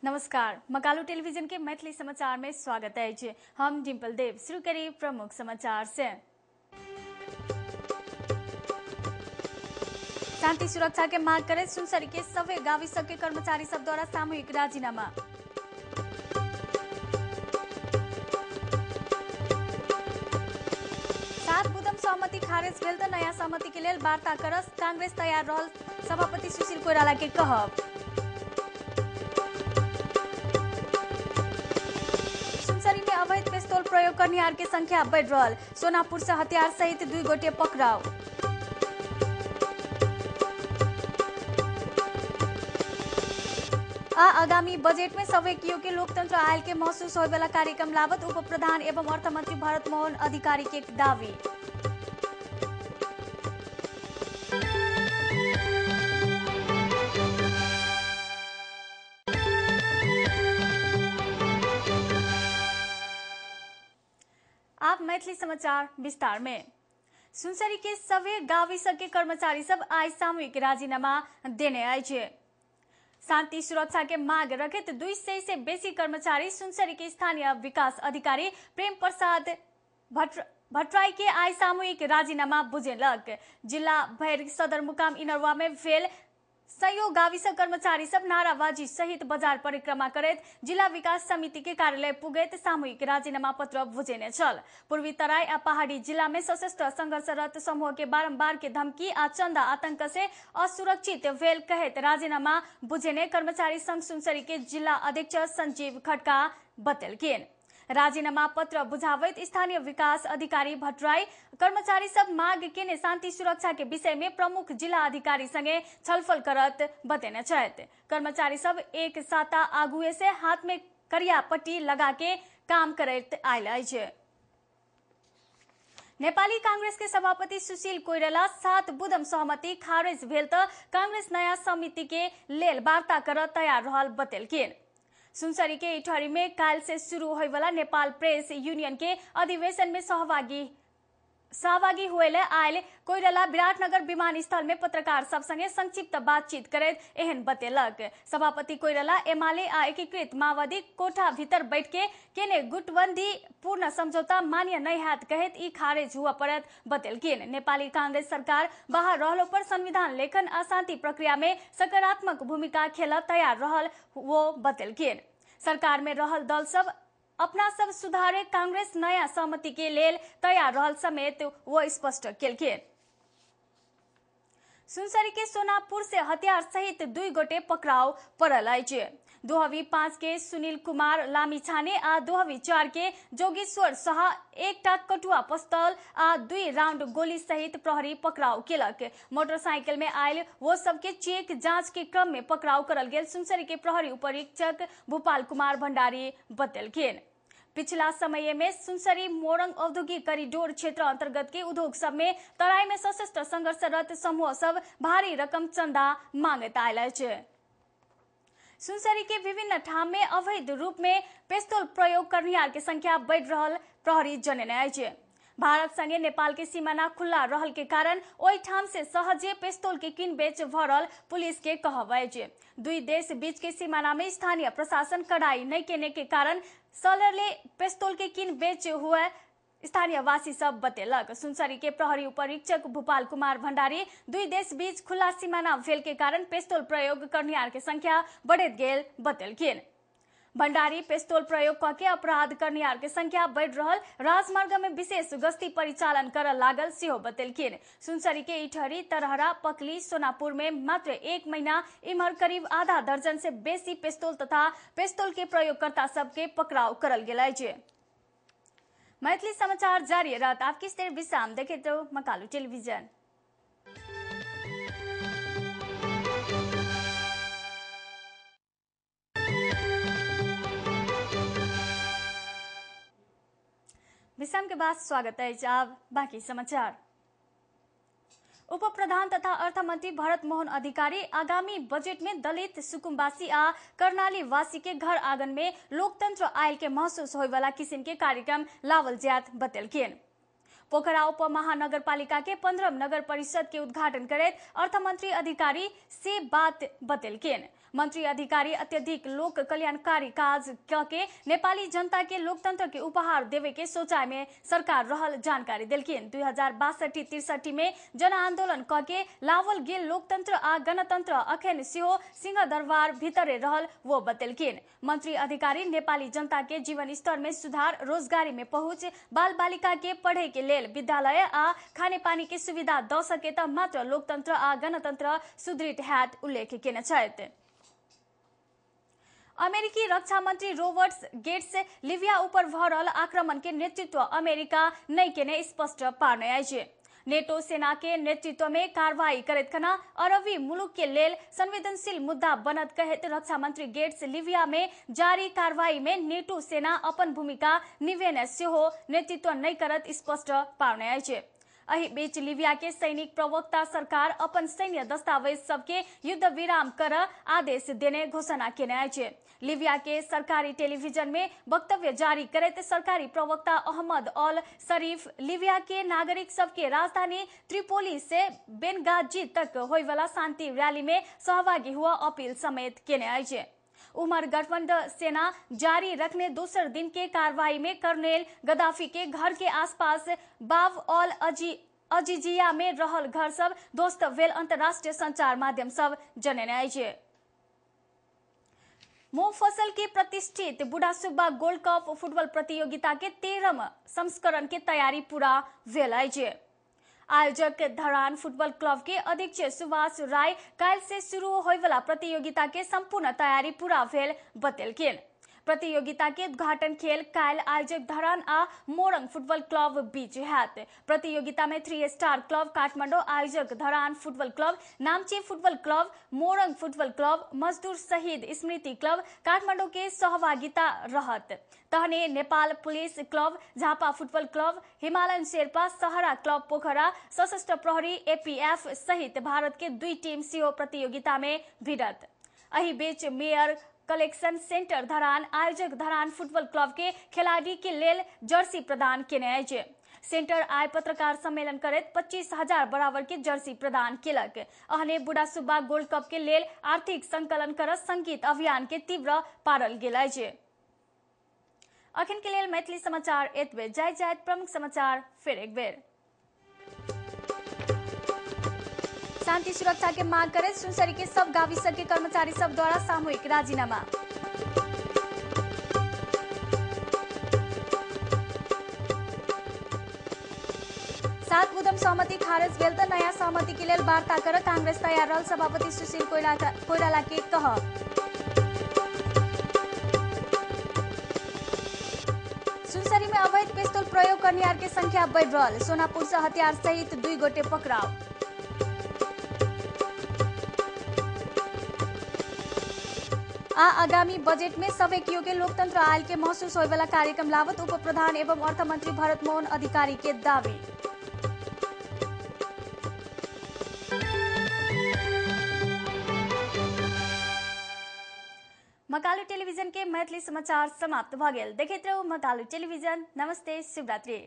नमस्कार, मकालू टेलीविजन के मैथिली समाचार में स्वागत है। हम डिम्पल देव। शुरू करिए प्रमुख समाचार से। शांति सुरक्षा के मांग करे सुनसरी के सभी गाविस के कर्मचारी सब द्वारा सामूहिक राजीनामा। सात बुधम सहमति खारेज भेल त नयाँ सहमति के लेल वार्ता करस कांग्रेस तैयार रहल सभापति सुशील कोइराला के कहब। सुनसरी में अवैध पिस्तौल प्रयोग करनिहार के संख्या बढ़ रहल। सोनापुर से हथियार सहित 2 गोटे पकड़ाव। आगामी बजेट में सबै कियो के लोकतंत्र आयल के महसूस होय वाला कार्यक्रम लावत उप प्रधान एवं अर्थमंत्री भरत मोहन अधिकारी के दावी। आप मैथिली समाचार विस्तार में। सुनसरी के सभी गाविस के कर्मचारी सब आज सामूहिक राजीनामा देने आए छे। शांति सुरक्षा के मांग रखित 200 से बेसी कर्मचारी सुनसरी के स्थानीय विकास अधिकारी प्रेम प्रसाद भट्टराई के आज सामूहिक राजीनामा बुझेलक। जिला भैर सदर मुकाम इनरवा में भेल संयोग गाविस कर्मचारी सब नाराबाजी सहित बाजार परिक्रमा करैत जिला विकास समिति के कार्यालय पुगैत सामूहिक राजीनामा पत्र बुझेने छल। पूर्वी तराई आ पहाड़ी जिला में सशस्त्र संघर्षरत समूह के बारंबार के धमकी आ चंदा आतंक से असुरक्षित भेल कहत राजीनामा बुझेने कर्मचारी संघ सुनसरी के जिला अध्यक्ष संजीव खटका बतेलखिन। राजीनामा पत्र बुझावैत स्थानीय विकास अधिकारी भट्टराई कर्मचारी सब मांग केने शांति सुरक्षा के विषय में प्रमुख जिला अधिकारी संगे छलफल करत बतेने छथि। कर्मचारी सब एक साता आगुए से हाथ में करिया पट्टी लगा के काम करैत आयल अछि। नेपाली कांग्रेस के सभापति सुशील कोइराला 7 बुधम सहमति खारेज भेल त कांग्रेस नयाँ समिति के लेल वार्ता कर तैयार रहल बतेलखिन। सुनसरी के इटहरी में काल से शुरू होय वाला नेपाल प्रेस यूनियन के अधिवेशन में सहभागी हुए आयल कोइराला विराटनगर विमानस्थल में पत्रकार सब संगे संक्षिप्त बातचीत करैत एहन बतेलक। सभापति कोइराला एमाले आ एकीकृत माओवादी कोठा भीतर बैठ के केने गुटबंदी पूर्ण समझौता मान्य नहीं हैत कहत ई खारेज हुआ पड़त बतेलखिन। नेपाली कांग्रेस सरकार बाहर रहलो पर संविधान लेखन आ शांति प्रक्रिया में सकारात्मक भूमिका खेल तैयार रहल वो बतेलखिन। सरकार में रहल दल सब अपना सब सुधारे कांग्रेस नया सहमति के लेल तैयार रहल समेत वो स्पष्ट केलखिन। सुनसरी के सोनापुर से हथियार सहित 2 गोटे पकड़ाव पड़ल अछि। 2005 के सुनील कुमार लामीछाने आ 2004 के जोगेश्वर शाह 1 कटुआ पिस्तौल आ 2 राउंड गोली सहित प्रहरी पकड़ाव केलक। मोटरसाइकिल में आयल वो सबके चेक जांच के क्रम में पकड़ाव करल गेल सुनसरी के प्रहरी उपरीक्षक भूपाल कुमार भंडारी बतेलखिन। पिछला समय में सुनसरी मोरंग औद्योगिक कॉरिडोर क्षेत्र अंतर्गत के उद्योग सब में तराई में सशस्त्र संघर्षरत समूह सब भारी रकम चंदा मांगत आयल अछि। सुनसरी के विभिन्न ठाम में अवैध रूप में पिस्तौल प्रयोग करनिहार के संख्या बढ़ रहल प्रहरी जनेने अछि। भारत संगे नेपाल के सीमाना खुला रहल के कारण ओई ठाम से सहजे पिस्तौल के किन बेच भरल पुलिस के कहब अछि। 2 देश बीच के सीमाना में स्थानीय प्रशासन कड़ाई नहीं केने के कारण सलरले पिस्तौल के किन बेच हुए स्थानीय वासी सब बतेलक। सुनसरी के प्रहरी उपरीक्षक भूपाल कुमार भंडारी 2 देश बीच खुला सीमाना भेल के कारण पिस्तौल प्रयोग करनिहार के संख्या बढ़त गेल बतेलखिन। भंडारी पिस्तौल प्रयोग करके अपराध करनिहार के संख्या बढ़ रहल राजमार्ग में विशेष गश्ती परिचालन कर लागल सेहो बतेलखिन। सुनसरी के इटहरी तरहरा पकली सोनापुर में मात्र 1 महीना इमहर करीब आधा दर्जन से बेसी पिस्तौल तथा पिस्तौल के प्रयोगकर्ता सबके पकड़ाव करल गेल अछि। मैथिली समाचार जारी रहत। आप किस देर विश्राम देखे तो मकालू टेलीविजन। विश्राम के बाद स्वागत है अब बाकी समाचार। उप प्रधान तथा अर्थ मंत्री भरत मोहन अधिकारी आगामी बजट में दलित सुकुम्बासी आ कर्णाली वासी के घर आंगन में लोकतंत्र आयल के महसूस होय वाला किस्म के कार्यक्रम लावल जात बतेलखिन। पोखरा उपमहानगरपालिका के 15 नगर परिषद के उद्घाटन करे अर्थमंत्री अधिकारी से बात बतेलकिन। मंत्री अधिकारी अत्यधिक लोक कल्याणकारी काज के नेपाली जनता के लोकतंत्र के उपहार देवे के सोचाई में सरकार रहल जानकारी दिलकिन। 2062-63 में जन आंदोलन के लावल गेल लोकतंत्र आ गणतंत्र अखन सिंह दरबार भीतरे रहल वो बतेलकिन। मंत्री अधिकारी नेपाली जनता के जीवन स्तर में सुधार, रोजगारी में पहुंच, बाल बालिका के पढ़े के लेल विद्यालय आ खाने पानी के सुविधा द सके त मात्र लोकतंत्र आ गणतंत्र सुदृढ़ हैत उल्लेख केने छथि। अमेरिकी रक्षा मंत्री रोबर्ट गेट्स लिबिया ऊपर भरल आक्रमण के नेतृत्व अमेरिका नहीं केने स्पष्ट पारने आइजे। नेटो सेना के नेतृत्व में कार्रवाई करत खना अरबी मुलुक के लेल संवेदनशील मुद्दा बनत कहत रक्षा मंत्री गेट्स लिबिया में जारी कार्रवाई में नेटो सेना अपन भूमिका निभेने सेहो नेतृत्व नहीं करत स्पष्ट पारने आइजे। अही बीच लिबिया के सैनिक प्रवक्ता सरकार अपन सैन्य दस्तावेज सबके युद्ध विराम कर आदेश देने घोषणा केने आइजे। लिबिया के सरकारी टेलीविजन में वक्तव्य जारी करते सरकारी प्रवक्ता अहमद अल शरीफ लिबिया के नागरिक सबके राजधानी त्रिपोली से बेनगाजी तक होय वाला शांति रैली में सहभागी हुआ अपील समेत केने आइजे। उमर गठबंधन सेना जारी रखने दूसरे दिन के कार्रवाई में कर्नेल गद्दाफी के घर के आसपास बाब अल अजीजिया में रहल घर सब दोस्त वेल अंतर्राष्ट्रीय संचार माध्यम सब जनेने आइजे। मोफसल के प्रतिष्ठित बुढ़ासुब्बा गोल्ड कप फुटबॉल प्रतियोगिता के 13वां संस्करण के तैयारी पूरा भेल आइजे। आयोजक धरान फुटबॉल क्लब के अध्यक्ष सुभाष राय काल से शुरू होय वाला प्रतियोगिता के संपूर्ण तैयारी पूरा भेल बतेलकिन। प्रतियोगिता के उद्घाटन खेल काल आयोजक धरान आ मोरंग फुटबॉल क्लब बीच हैत। प्रतियोगिता में 3 स्टार क्लब काठमांडू आयोजक धरान फुटबॉल क्लब, नामची फुटबॉल क्लब, मोरंग फुटबॉल क्लब, मजदूर शहीद स्मृति क्लब काठमांडू के सहभागिता रहत। तहने Nepal police club, Jhapa football club, Himalayan Sherpa सहरा क्लब पोखरा, सशस्त्र प्रहरी एपीएफ सहित भारत के 2 टीम सीओ प्रतियोगिता में भिड़त। अही बीच मेयर कलेक्शन सेंटर धरान आयोजक धरान फुटबॉल क्लब के खिलाड़ी के लेल जर्सी प्रदान केने आइजे। सेंटर आय पत्रकार सम्मेलन करत 25,000 बराबर के जर्सी प्रदान केलक। अहने बुढ़ासुब्बा गोल्ड कप के लेल आर्थिक संकलन कर संगीत अभियान के तीव्र पारल गेल आइजे। अखन के लेल मैथिली समाचार एतबे जाय प्रमुख समाचार फिर एक बेर। शांति सुरक्षा के मांग करे सुनसरी के सब गाविस के कर्मचारी सब द्वारा सामूहिक राजीनामा। सात मुदम सहमति खारिज भेल त नया सहमति के लेल वार्ता कर कांग्रेस तैयार रहल सभापति सुशील कोइराला के कह। सुनसरी में अवैध पिस्तौल प्रयोग करनिहार के संख्या बढ़ रहल, सोनापुर से हथियार सहित 2 गोटे पकड़ाव। आगामी बजेट में सबै के लोकतंत्र आयल के महसूस होय वाला कार्यक्रम लावत उप प्रधान एवं अर्थ मंत्री भरत मोहन अधिकारी के दावे। मकालू टेलीविजन के मैथिली समाचार समाप्त भ गेल। देखैत रहू मकालू टेलीविजन। नमस्ते, शुभ रात्रि।